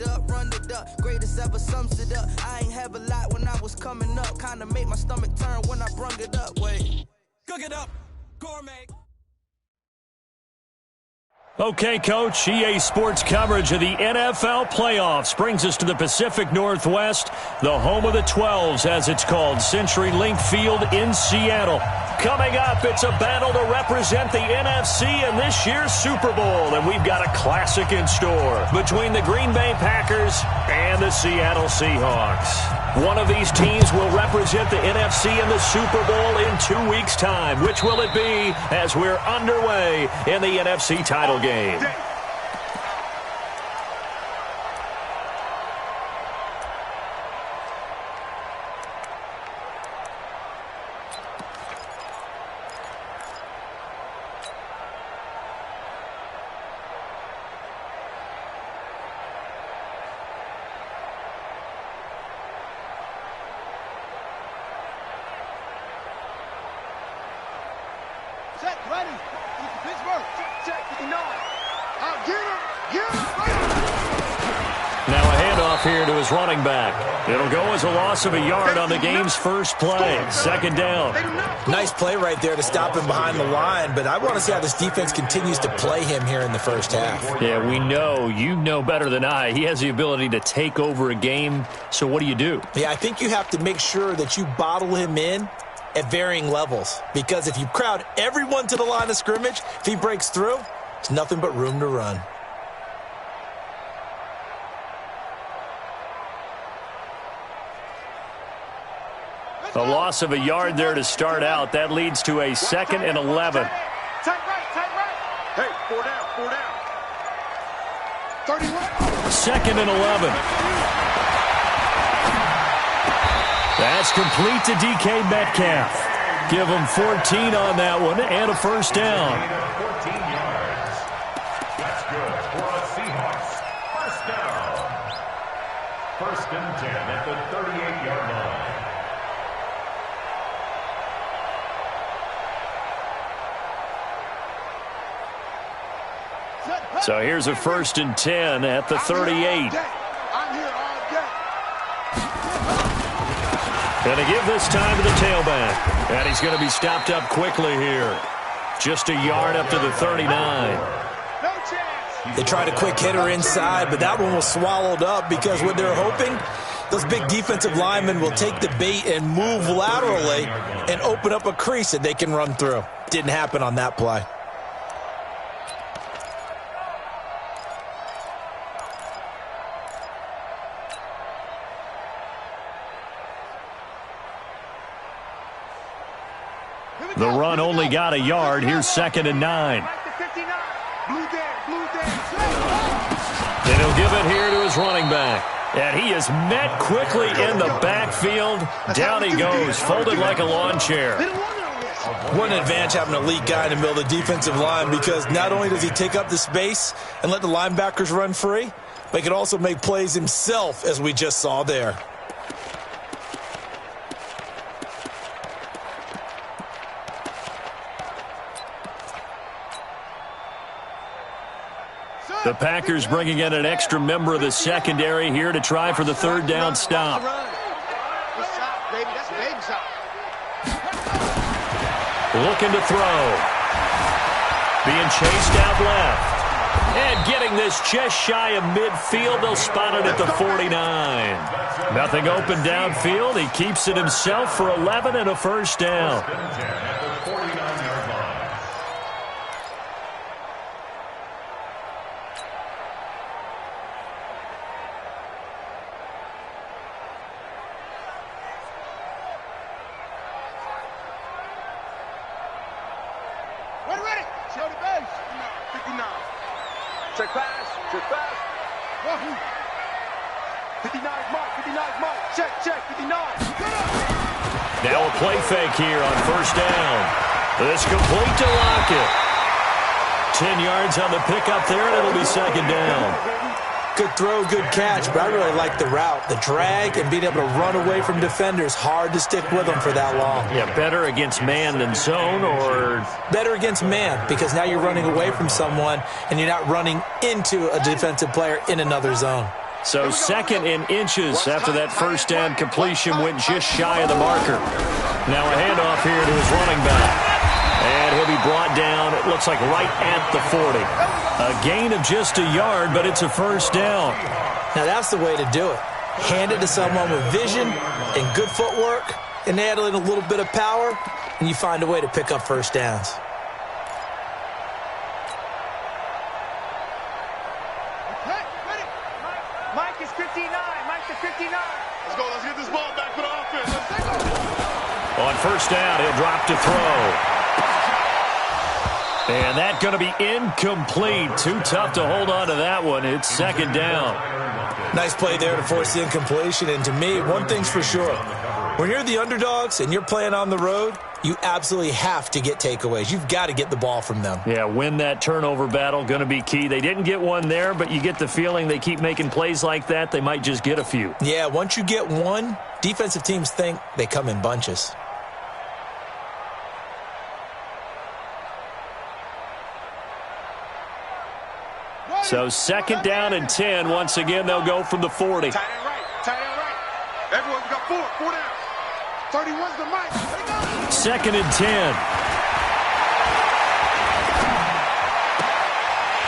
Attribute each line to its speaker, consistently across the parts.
Speaker 1: it up, run it up. Greatest ever sums it up. I ain't have a lot when I was coming up. Kinda made my stomach turn when I brung it up. Wait. Cook it up. Gourmet.
Speaker 2: Okay, Coach, EA Sports coverage of the NFL playoffs brings us to the Pacific Northwest, the home of the 12s, as it's called, CenturyLink Field in Seattle. Coming up, it's a battle to represent the NFC in this year's Super Bowl, and we've got a classic in store between the Green Bay Packers and the Seattle Seahawks. One of these teams will represent the NFC in the Super Bowl in 2 weeks' time. Which will it be as we're underway in the NFC title game? Here to his running back. It'll go as a loss of a yard on the game's first play. Second down.
Speaker 3: Nice play right there to stop him behind the line, but I want to see how this defense continues to play him here in the first half.
Speaker 2: Yeah, we know. You know better than I. He has the ability to take over a game, so what do you do?
Speaker 3: Yeah, I think you have to make sure that you bottle him in at varying levels, because if you crowd everyone to the line of scrimmage, if he breaks through, it's nothing but room to run.
Speaker 2: A loss of a yard there to start out. That leads to a 2nd and 11.
Speaker 4: Tight right. Hey, 4 down. 31.
Speaker 2: 2nd and 11. That's complete to DK Metcalf. Give him 14 on that one and a first down.
Speaker 5: 14 yards. That's good for the Seahawks. First down. 1st and 10 at the 38-yard line.
Speaker 2: So here's a 1st and 10 at the 38.
Speaker 4: I'm here all day.
Speaker 2: Going to give this time to the tailback. And he's going to be stopped up quickly here. Just a yard up to the 39.
Speaker 4: No chance.
Speaker 3: They tried a quick hitter inside, but that one was swallowed up because what they're hoping, those big defensive linemen will take the bait and move laterally and open up a crease that they can run through. Didn't happen on that play.
Speaker 2: The run only got a yard. Here's 2nd and 9. And he'll give it here to his running back. And he is met quickly in the backfield. Down he goes, folded like a lawn chair.
Speaker 3: What an advantage having an elite guy in the middle of the defensive line, because not only does he take up the space and let the linebackers run free, but he can also make plays himself, as we just saw there.
Speaker 2: The Packers bringing in an extra member of the secondary here to try for the 3rd down stop. Looking to throw. Being chased out left. And getting this just shy of midfield. They'll spot it at the 49. Nothing open downfield. He keeps it himself for 11 and a first down.
Speaker 4: Check pass. 59 mark. Check, 59.
Speaker 2: Now a play fake here on first down. This complete to Lockett. 10 yards on the pickup there, and it'll be 2nd down.
Speaker 3: Good throw, good catch, but I really like the route. The drag and being able to run away from defenders, hard to stick with them for that long.
Speaker 2: Yeah, better against man than zone, or?
Speaker 3: Better against man, because now you're running away from someone and you're not running into a defensive player in another zone.
Speaker 2: So 2nd and inches after that first down completion went just shy of the marker. Now a handoff here to his running back. And he'll be brought down, it looks like right at the 40. A gain of just a yard, but it's a first down.
Speaker 3: Now that's the way to do it. Hand it to someone with vision and good footwork, and add in a little bit of power, and you find a way to pick up first downs.
Speaker 4: Mike is 59. Mike is 59. Let's go. Let's get this ball back for the offense. Let's go.
Speaker 2: On first down, he'll drop to throw. And that's going to be incomplete. Too tough to hold on to that one. It's 2nd down.
Speaker 3: Nice play there to force the incompletion. And to me, one thing's for sure. When you're the underdogs and you're playing on the road, you absolutely have to get takeaways. You've got to get the ball from them.
Speaker 2: Yeah, win that turnover battle, going to be key. They didn't get one there, but you get the feeling they keep making plays like that, they might just get a few.
Speaker 3: Yeah, once you get one, defensive teams think they come in bunches.
Speaker 2: So 2nd down and 10. Once again, they'll go from the 40.
Speaker 4: Tight end right. Tight end right. Everyone, we got 4 down. 31's the mic.
Speaker 2: 2nd and 10.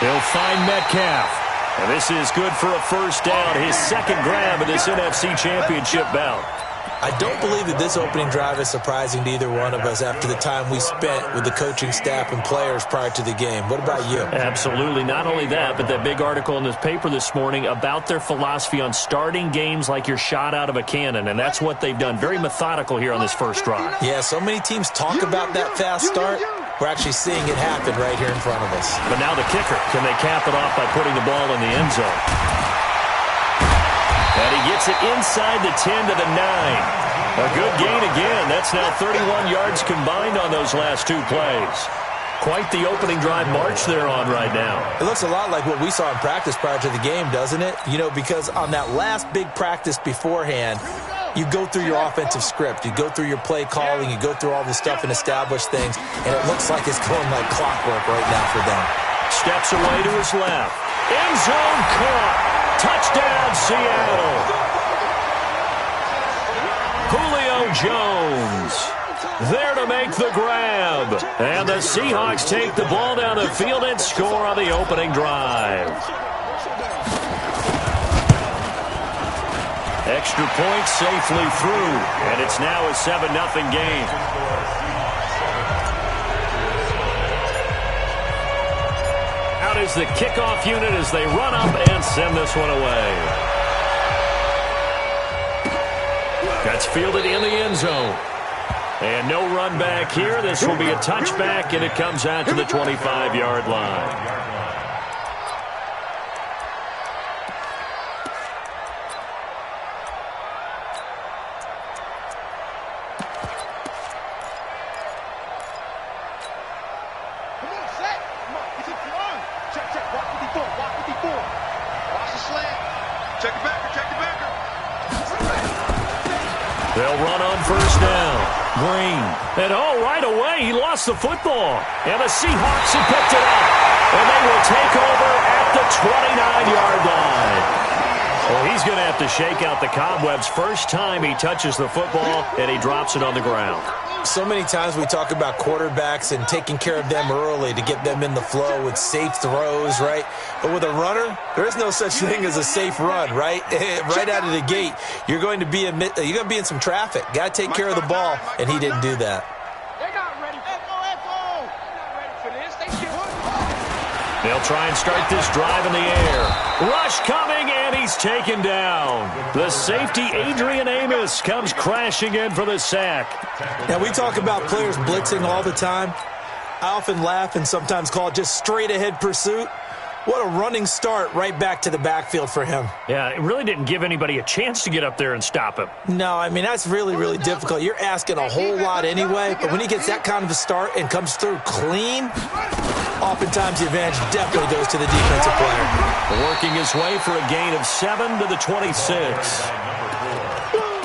Speaker 2: He'll find Metcalf. And this is good for a first down. His 2nd grab of this NFC Championship bout.
Speaker 3: I don't believe that this opening drive is surprising to either one of us after the time we spent with the coaching staff and players prior to the game. What about you?
Speaker 2: Absolutely. Not only that, but that big article in this paper this morning about their philosophy on starting games like you're shot out of a cannon, and that's what they've done. Very methodical here on this first drive.
Speaker 3: Yeah, so many teams talk about that fast start. We're actually seeing it happen right here in front of us.
Speaker 2: But now the kicker. Can they cap it off by putting the ball in the end zone? And he gets it inside the 10 to the 9. A good gain again. That's now 31 yards combined on those last 2 plays. Quite the opening drive march they're on right now.
Speaker 3: It looks a lot like what we saw in practice prior to the game, doesn't it? You know, because on that last big practice beforehand, you go through your offensive script. You go through your play calling. You go through all this stuff and establish things. And it looks like it's going like clockwork right now for them.
Speaker 2: Steps away to his left. End zone caught. Touchdown, Seattle. Julio Jones there to make the grab. And the Seahawks take the ball down the field and score on the opening drive. Extra point safely through. And it's now a 7-0 game. Out is the kickoff unit as they run up and send this one away. That's fielded in the end zone. And no run back here. This will be a touchback, and it comes out to the 25-yard line. They'll run on first down. Green. And right away, he lost the football. And the Seahawks have picked it up. And they will take over at the 29-yard line. Well, he's going to have to shake out the cobwebs first time he touches the football, and he drops it on the ground.
Speaker 3: So many times we talk about quarterbacks and taking care of them early to get them in the flow with safe throws, right? But with a runner, there is no such thing as a safe run, right? Right out of the gate, you're going to be in some traffic. Got to take care of the ball, and he didn't do that.
Speaker 4: They're not ready. They're not ready for this.
Speaker 2: They'll try and start this drive in the air. Rush coming, and he's taken down. The safety, Adrian Amos, comes crashing in for the sack.
Speaker 3: Now, we talk about players blitzing all the time. I often laugh and sometimes call it just straight-ahead pursuit. What a running start right back to the backfield for him.
Speaker 2: Yeah, it really didn't give anybody a chance to get up there and stop him.
Speaker 3: No, I mean, that's really, really difficult. You're asking a whole lot anyway, but when he gets that kind of a start and comes through clean, oftentimes the advantage definitely goes to the defensive player.
Speaker 2: Working his way for a gain of 7 to the 26.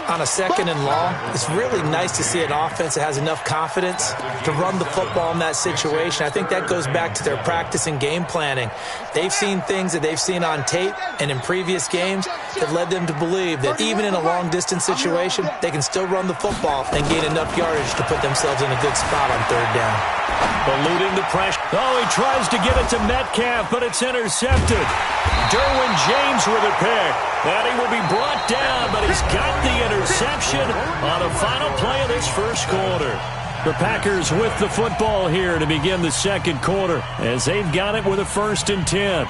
Speaker 3: On a 2nd and long, it's really nice to see an offense that has enough confidence to run the football in that situation. I think that goes back to their practice and game planning. They've seen things that they've seen on tape and in previous games that led them to believe that even in a long-distance situation, they can still run the football and gain enough yardage to put themselves in a good spot on 3rd down.
Speaker 2: Eluding the pressure. Oh, he tries to get it to Metcalf, but it's intercepted. Derwin James with a pick. And he will be brought down, but he's got the interception on the final play of this first quarter. The Packers with the football here to begin the 2nd quarter as they've got it with a 1st and 10.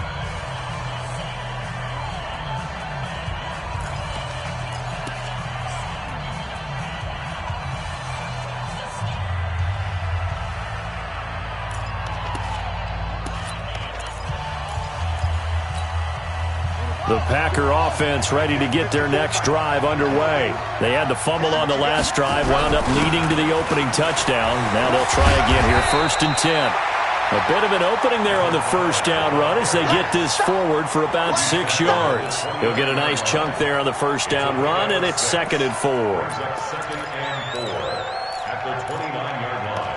Speaker 2: The Packer offense ready to get their next drive underway. They had the fumble on the last drive, wound up leading to the opening touchdown. Now they'll try again here, 1st and 10. A bit of an opening there on the 1st down run as they get this forward for about 6 yards. He'll get a nice chunk there on the 1st down run, and it's 2nd and 4.
Speaker 5: 2nd and 4 at the 29-yard line.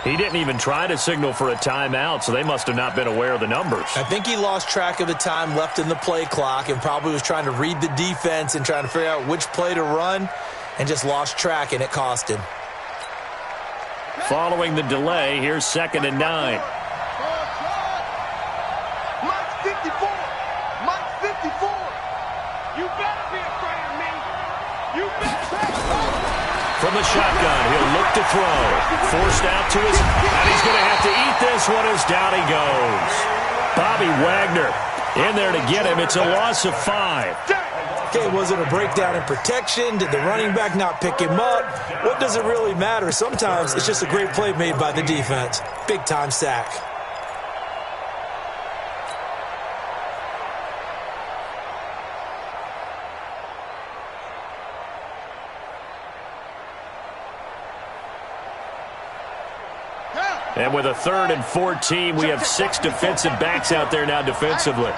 Speaker 2: He didn't even try to signal for a timeout, so they must have not been aware of the numbers.
Speaker 3: I think he lost track of the time left in the play clock and probably was trying to read the defense and trying to figure out which play to run and just lost track, and it cost him.
Speaker 2: Following the delay, here's 2nd and 9.
Speaker 4: Mike 54. Mike 54. You better be afraid of me. You better.
Speaker 2: From the shotgun, he'll look to throw. Forced out to his, and he's going to have to eat this one as down he goes. Bobby Wagner in there to get him. It's a loss of 5.
Speaker 3: Okay, was it a breakdown in protection? Did the running back not pick him up? What does it really matter? Sometimes it's just a great play made by the defense. Big-time sack.
Speaker 2: And with a 3rd and 14, we have 6 defensive backs out there now defensively.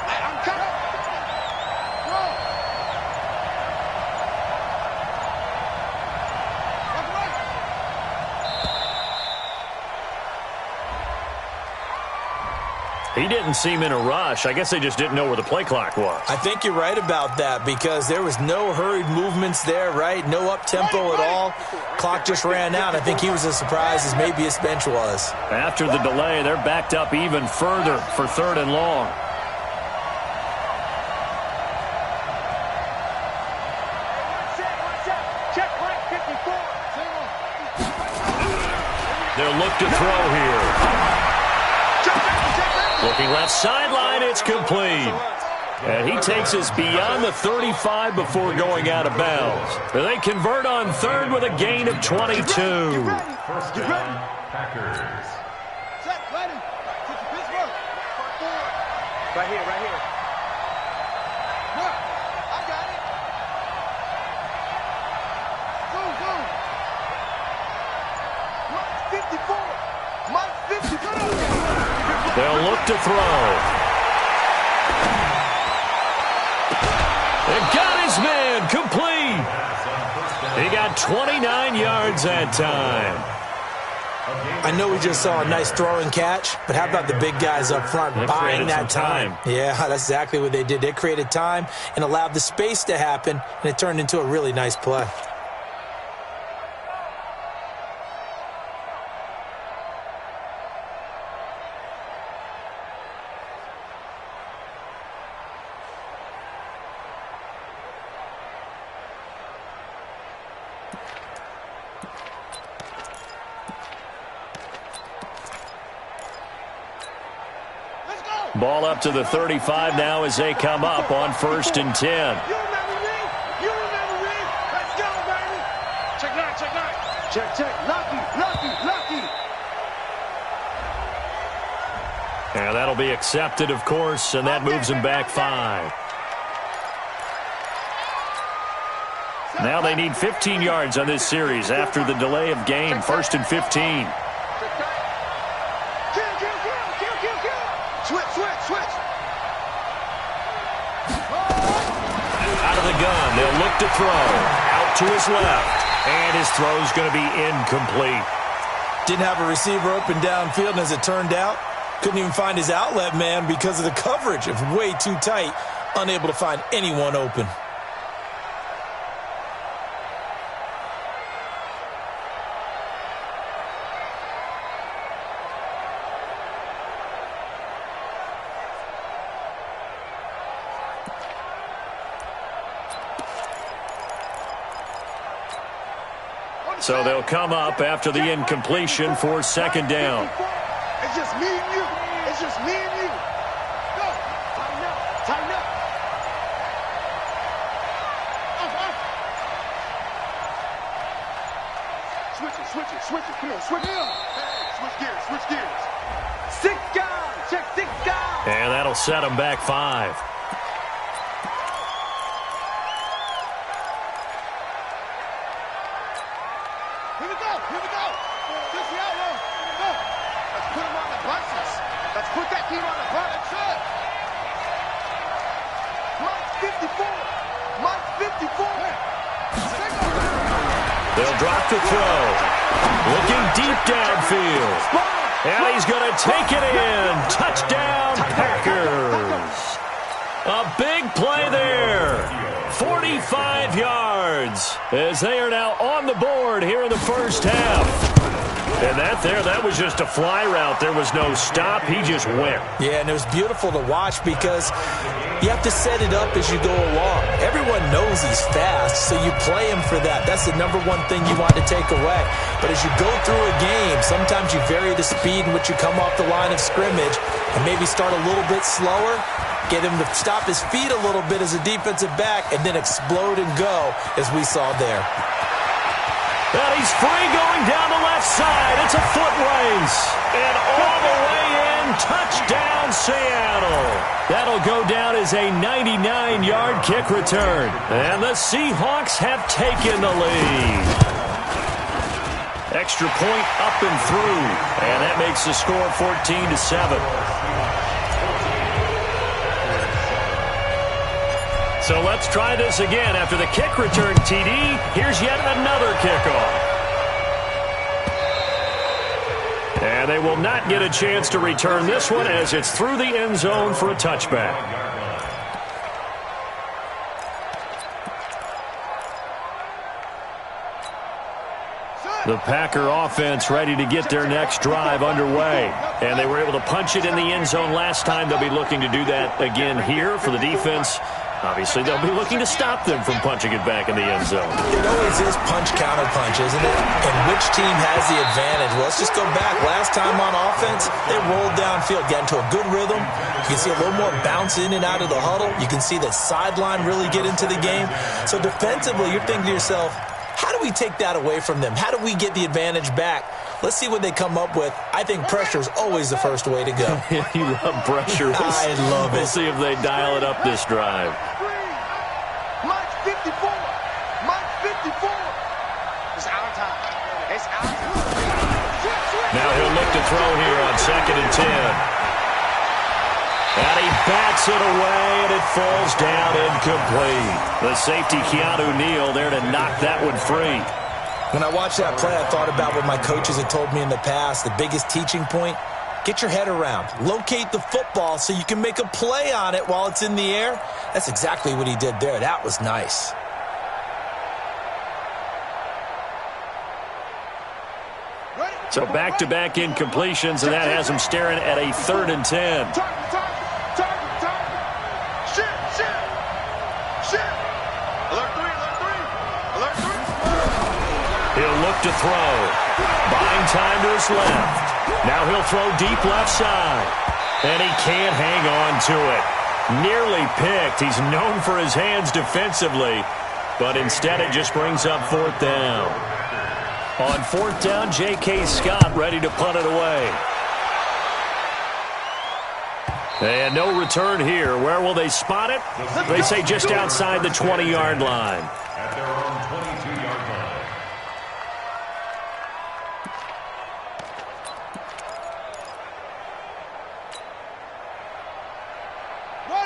Speaker 2: He didn't seem in a rush. I guess they just didn't know where the play clock was.
Speaker 3: I think you're right about that because there was no hurried movements there, right? No up-tempo at all. Clock just ran out. I think he was as surprised as maybe his bench was.
Speaker 2: After the delay, they're backed up even further for 3rd and long. They'll look to throw here. Looking left sideline, it's complete. And he takes us beyond the 35 before going out of bounds. They convert on 3rd with a gain of 22.
Speaker 5: First down, Packers.
Speaker 4: Set, ready. Pittsburgh. Right here, right here. I got it. Zoom, zoom. Mike 54. Mike 54.
Speaker 2: They'll look to throw. And got his man complete. He got 29 yards that time.
Speaker 3: I know we just saw a nice throwing catch, but how about the big guys up front buying that time? Yeah, that's exactly what they did. They created time and allowed the space to happen, and it turned into a really nice play.
Speaker 2: Ball up to the 35 now as they come up on 1st and 10.
Speaker 4: You remember me? You remember me? Let's go, baby. Check nine, check nine. Check, check. Lucky, lucky, lucky.
Speaker 2: And that'll be accepted, of course, and that moves them back 5. Now they need 15 yards on this series after the delay of game. 1st and 15.
Speaker 4: Switch.
Speaker 2: Out of the gun, they'll look to throw. Out to his left. And his throw's going to be incomplete.
Speaker 3: Didn't have a receiver open downfield, and as it turned out, couldn't even find his outlet man because of the coverage. It was way too tight, unable to find anyone open.
Speaker 2: So they'll come up after the incompletion for 2nd down.
Speaker 4: It's just me and you. It's just me and you. Go. Tighten up. Tighten up. Switch it. Come on, switch it. Switch gears. 6 guys. Check 6 guys.
Speaker 2: And that'll set them back 5.
Speaker 4: Here we go. This the outlaw. Go. Let's put him on the buses. Let's put that team on the bus. That's it. Mike's 54.
Speaker 2: They'll drop the throw. Looking deep downfield. And he's going to take it in. Touchdown, Packers. A big play there. 45 yards as they are now on the board here in the first half. And that was just a fly route. There was no stop. He just went.
Speaker 3: Yeah, and it was beautiful to watch because you have to set it up as you go along. Everyone knows he's fast, so you play him for that. That's the number one thing you want to take away. But as you go through a game, sometimes you vary the speed in which you come off the line of scrimmage and maybe start a little bit slower, get him to stop his feet a little bit as a defensive back, and then explode and go, as we saw there.
Speaker 2: And he's free going down the left side. It's a foot race. And all the way in, touchdown Seattle. That'll go down as a 99-yard kick return. And the Seahawks have taken the lead. Extra point up and through. And that makes the score 14-7. So let's try this again. After the kick return, TD, here's yet another kickoff. And they will not get a chance to return this one as it's through the end zone for a touchback. The Packer offense ready to get their next drive underway. And they were able to punch it in the end zone last time. They'll be looking to do that again here for the defense. Obviously, they'll be looking to stop them from punching it back in the end zone.
Speaker 3: It always is punch-counter-punch, isn't it? And which team has the advantage? Well, let's just go back. Last time on offense, they rolled downfield, got into a good rhythm. You can see a little more bounce in and out of the huddle. You can see the sideline really get into the game. So defensively, you're thinking to yourself, how do we take that away from them? How do we get the advantage back? Let's see what they come up with. I think pressure is always the first way to go.
Speaker 2: You love pressure.
Speaker 3: I love it.
Speaker 2: We'll see if they dial it up this drive.
Speaker 4: Mike's 54. It's our time.
Speaker 2: Now he'll look to throw here on 2nd and 10. And he bats it away, and it falls down incomplete. The safety, Keanu Neal, there to knock that one free.
Speaker 3: When I watched that play, I thought about what my coaches had told me in the past. The biggest teaching point, get your head around. Locate the football so you can make a play on it while it's in the air. That's exactly what he did there. That was nice.
Speaker 2: So back-to-back incompletions, and that has him staring at a 3rd and 10. He'll look to throw. Buying time to his left. Now he'll throw deep left side. And he can't hang on to it. Nearly picked. He's known for his hands defensively, but instead it just brings up fourth down. On fourth down, J.K. Scott ready to punt it away. And no return here. Where will they spot it? They say just outside the 20-yard line.
Speaker 5: At their own 22-yard line.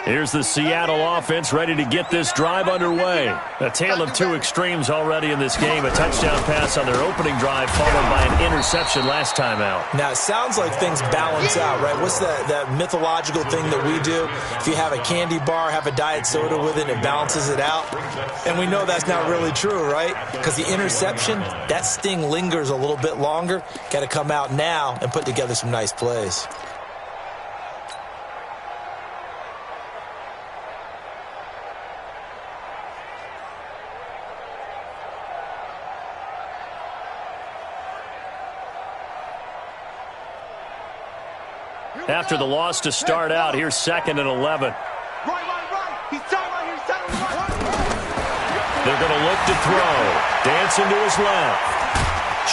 Speaker 2: Here's the Seattle offense ready to get this drive underway. A tale of two extremes already in this game. A touchdown pass on their opening drive followed by an interception last time out.
Speaker 3: Now, it sounds like things balance out, right? What's that mythological thing that we do? If you have a candy bar, have a diet soda with it, it balances it out. And we know that's not really true, right? Because the interception, that sting lingers a little bit longer. Got to come out now and put together some nice plays.
Speaker 2: After the loss to start out, here's 2nd and 11.
Speaker 4: Right. He's tight right here. He's tight on the right.
Speaker 2: They're going to look to throw. Dancing to his left.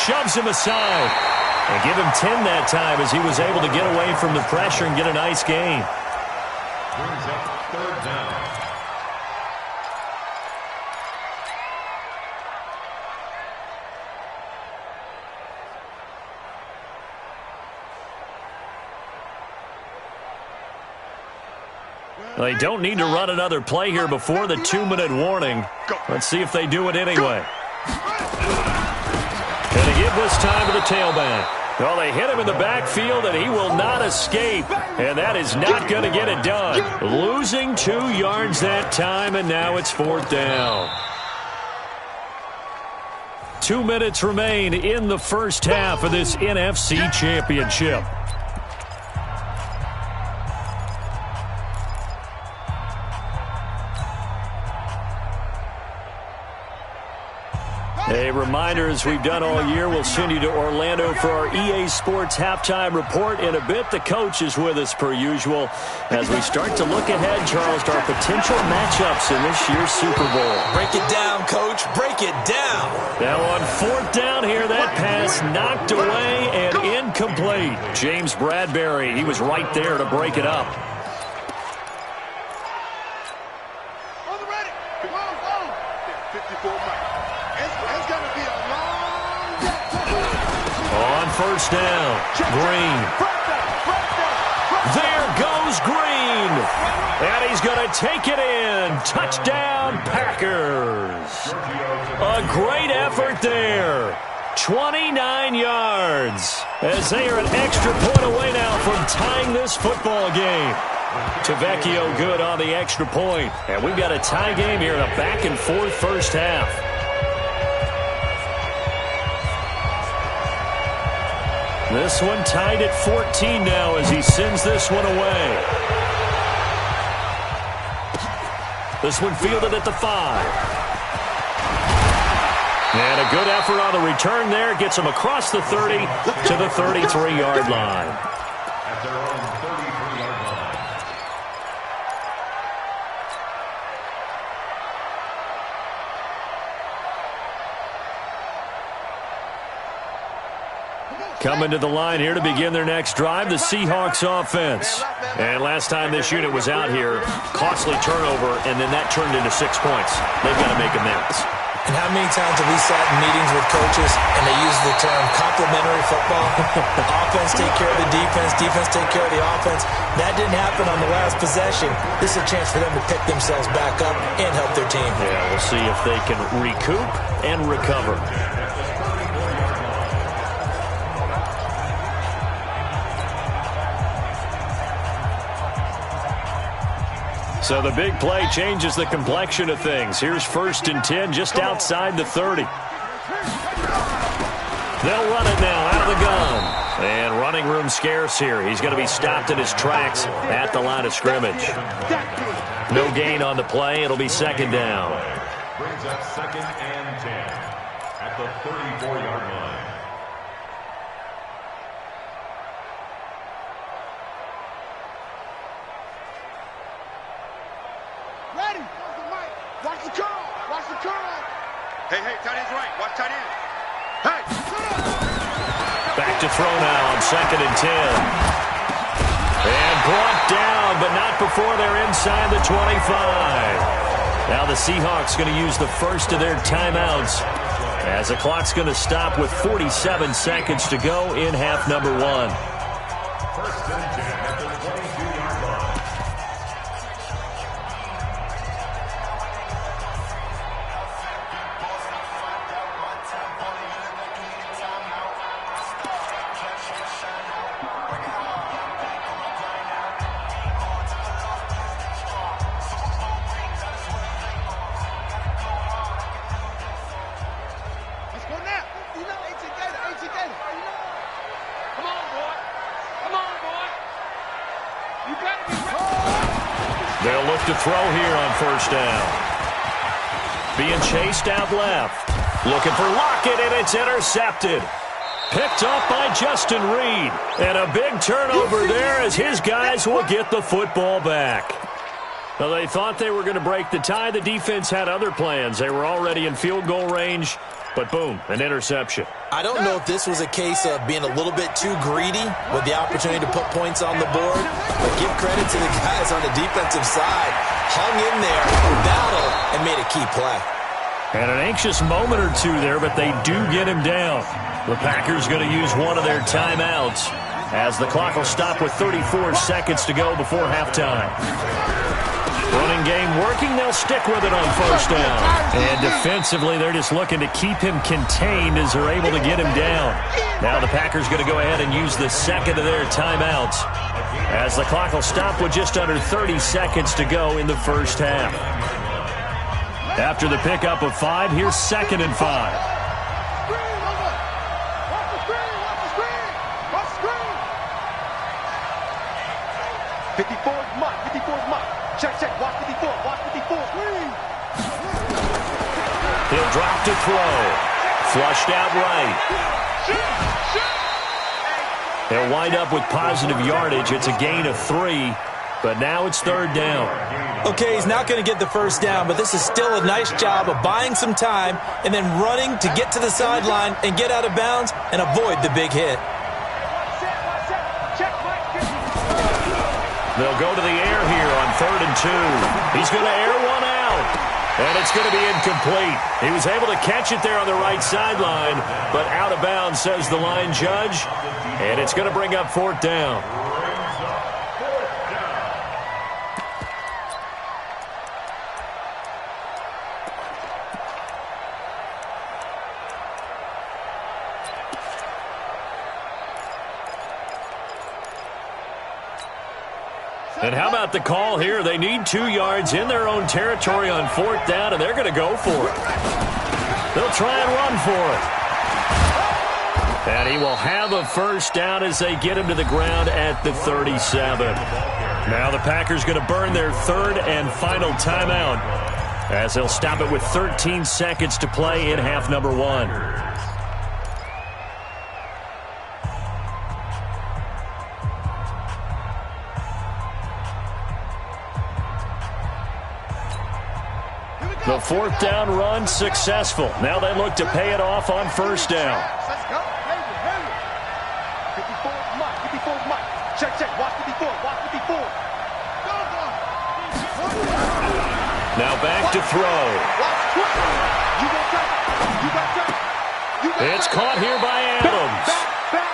Speaker 2: Shoves him aside. And give him 10 that time as he was able to get away from the pressure and get a nice gain.
Speaker 5: Brings up third down.
Speaker 2: They don't need to run another play here before the 2-minute warning. Let's see if they do it anyway. And they give this time to the tailback. Well, they hit him in the backfield, and he will not escape. And that is not going to get it done. Losing 2 yards that time, and now it's fourth down. 2 minutes remain in the first half of this NFC Championship. A reminder, as we've done all year, we'll send you to Orlando for our EA Sports halftime report in a bit. The coach is with us per usual as we start to look ahead, Charles, to our potential matchups in this year's Super Bowl.
Speaker 3: Break it down, Coach. Break it down.
Speaker 2: Now on fourth down here, that pass knocked away and incomplete. James Bradbury, he was right there to break it up.
Speaker 4: On the ready. Come on. 54 miles. It's going to be a long day.
Speaker 2: On first down, Green. There goes Green. And he's going to take it in. Touchdown, Packers. A great effort there. 29 yards. As they are an extra point away now from tying this football game. Tavecchio good on the extra point. And we've got a tie game here in a back-and-forth first half. This one tied at 14 now as he sends this one away. This one fielded at the 5. And a good effort on the return there. Gets him across the 30 to the 33-yard line.
Speaker 5: At their own 33-yard line.
Speaker 2: Coming to the line here to begin their next drive, the Seahawks offense. And last time this unit was out here, costly turnover, and then that turned into 6 points. They've got to make amends.
Speaker 3: And how many times have we sat in meetings with coaches and they use the term complementary football? Offense take care of the defense, defense take care of the offense. That didn't happen on the last possession. This is a chance for them to pick themselves back up and help their team.
Speaker 2: Yeah, we'll see if they can recoup and recover. So the big play changes the complexion of things. Here's 1st and 10 just outside the 30. They'll run it now out of the gun. And running room scarce here. He's going to be stopped in his tracks at the line of scrimmage. No gain on the play. It'll be 2nd down.
Speaker 5: Brings up 2nd and 10 at the 34-yard line.
Speaker 4: Hey, tight end's right. Watch tight end. Hey!
Speaker 2: Back to throw now on 2nd and 10. And brought down, but not before they're inside the 25. Now the Seahawks going to use the first of their timeouts as the clock's going to stop with 47 seconds to go in half number 1.
Speaker 5: First and 10 at the 22-yard line.
Speaker 2: They'll look to throw here on first down. Being chased out left. Looking for Lockett, and it's intercepted. Picked up by Justin Reed. And a big turnover there as his guys will get the football back. Well, they thought they were going to break the tie. The defense had other plans. They were already in field goal range. But boom, an interception.
Speaker 3: I don't know if this was a case of being a little bit too greedy with the opportunity to put points on the board, but give credit to the guys on the defensive side. Hung in there, battled, and made a key play.
Speaker 2: And an anxious moment or two there, but they do get him down. The Packers going to use one of their timeouts as the clock will stop with 34 seconds to go before halftime. Running game working, they'll stick with it on first down. And defensively, they're just looking to keep him contained as they're able to get him down. Now the Packers going to go ahead and use the second of their timeouts as the clock will stop with just under 30 seconds to go in the first half. After the pickup of 5, here's 2nd and 5.
Speaker 4: 54 is Mike. Check. Watch 54.
Speaker 2: He'll drop to throw. Flushed out right. They'll wind up with positive yardage. It's a gain of 3, but now it's 3rd down.
Speaker 3: Okay, he's not going to get the first down, but this is still a nice job of buying some time and then running to get to the sideline and get out of bounds and avoid the big hit.
Speaker 2: They'll go to the air here on 3rd and 2. He's going to air one out, and it's going to be incomplete. He was able to catch it there on the right sideline, but out of bounds, says the line judge, and it's going to bring up 4th down. And how about the call here? They need 2 yards in their own territory on 4th down, and they're going to go for it. They'll try and run for it. And he will have a first down as they get him to the ground at the 37. Now the Packers going to burn their 3rd and final timeout as they'll stop it with 13 seconds to play in half number 1. The 4th down run successful. Now they look to pay it off on first down.
Speaker 4: Let's go. 54 is Mike. Check. Watch 54.
Speaker 2: Now back to throw. It's caught here by Adams.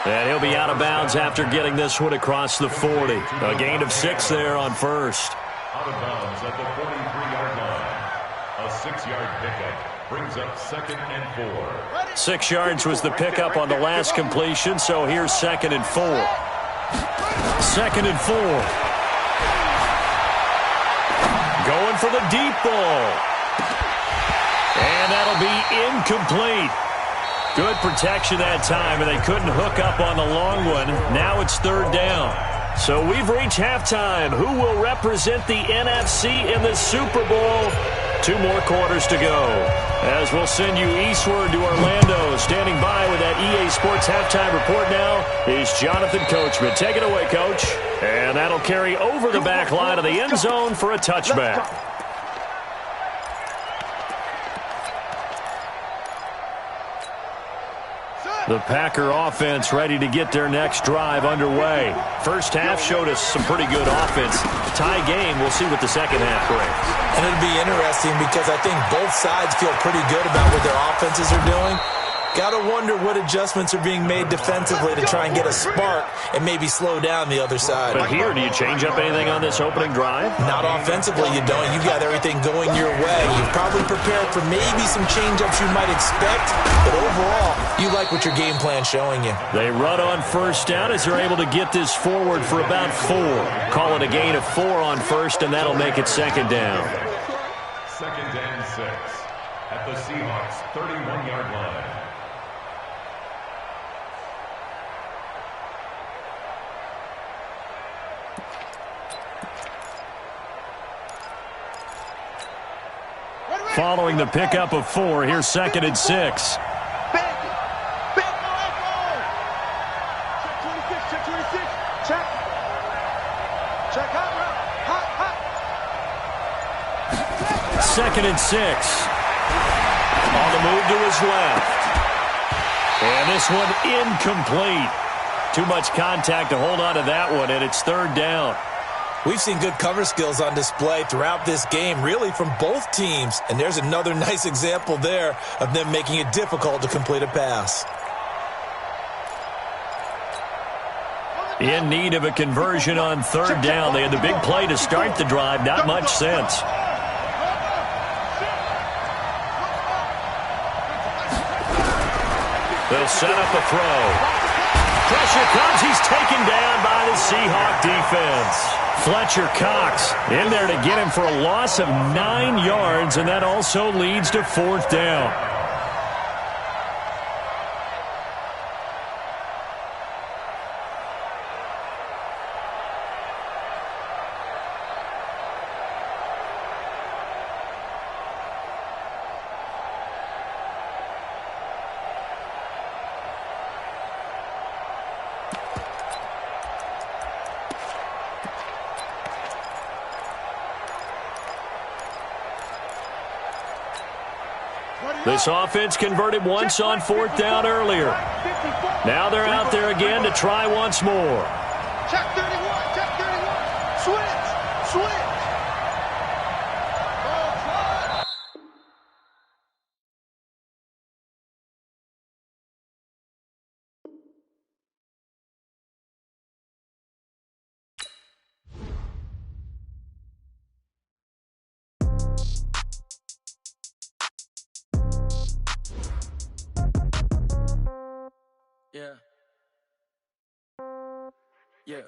Speaker 2: And he'll be out of bounds after getting this one across the 40. A gain of 6 there on first.
Speaker 5: Out of bounds at the 43-yard line. A 6-yard pickup brings up 2nd and 4.
Speaker 2: 6 yards was the pickup on the last completion, so here's 2nd and 4. 2nd and 4. Going for the deep ball. And that'll be incomplete. Good protection that time, and they couldn't hook up on the long one. Now it's 3rd down. So we've reached halftime. Who will represent the NFC in the Super Bowl? 2 more quarters to go. As we'll send you eastward to Orlando. Standing by with that EA Sports halftime report now is Jonathan Coachman. Take it away, Coach. And that'll carry over the back line of the end zone for a touchback. The Packer offense ready to get their next drive underway. First half showed us some pretty good offense. Tie game, we'll see what the second half brings.
Speaker 3: And it'll be interesting because I think both sides feel pretty good about what their offenses are doing. Got to wonder what adjustments are being made defensively to try and get a spark and maybe slow down the other side.
Speaker 2: But here, do you change up anything on this opening drive?
Speaker 3: Not offensively, you don't. You've got everything going your way. You've probably prepared for maybe some change-ups you might expect, but overall, you like what your game plan's showing you.
Speaker 2: They run on first down as they're able to get this forward for about 4. Call it a gain of 4 on first, and that'll make it second down.
Speaker 5: Second and 6 at the Seahawks' 31-yard line.
Speaker 2: Following the pickup of 4, here's second and 6.
Speaker 4: Check 26, check. Check hot.
Speaker 2: Second and 6. On the move to his left. And this one incomplete. Too much contact to hold on to that one, and it's third down.
Speaker 3: We've seen good cover skills on display throughout this game, really from both teams. And there's another nice example there of them making it difficult to complete a pass.
Speaker 2: In need of a conversion on third down. They had the big play to start the drive. Not much sense. They'll set up a throw. Pressure comes. He's taken down by the Seahawk defense. Fletcher Cox in there to get him for a loss of 9 yards, and that also leads to fourth down. This offense converted once on fourth down earlier. Now they're out there again to try once more.
Speaker 4: Check 31, check 31. Switch.
Speaker 1: Yeah. Hey,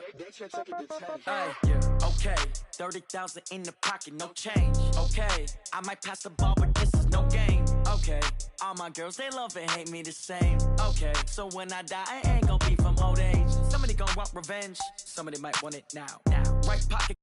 Speaker 1: yeah. Okay. 30,000 in the pocket, no change. Okay. I might pass the ball, but this is no game. Okay. All my girls, they love and hate me the same. Okay. So when I die, I ain't gonna be from old age. Somebody gonna want revenge. Somebody might want it now. Right pocket.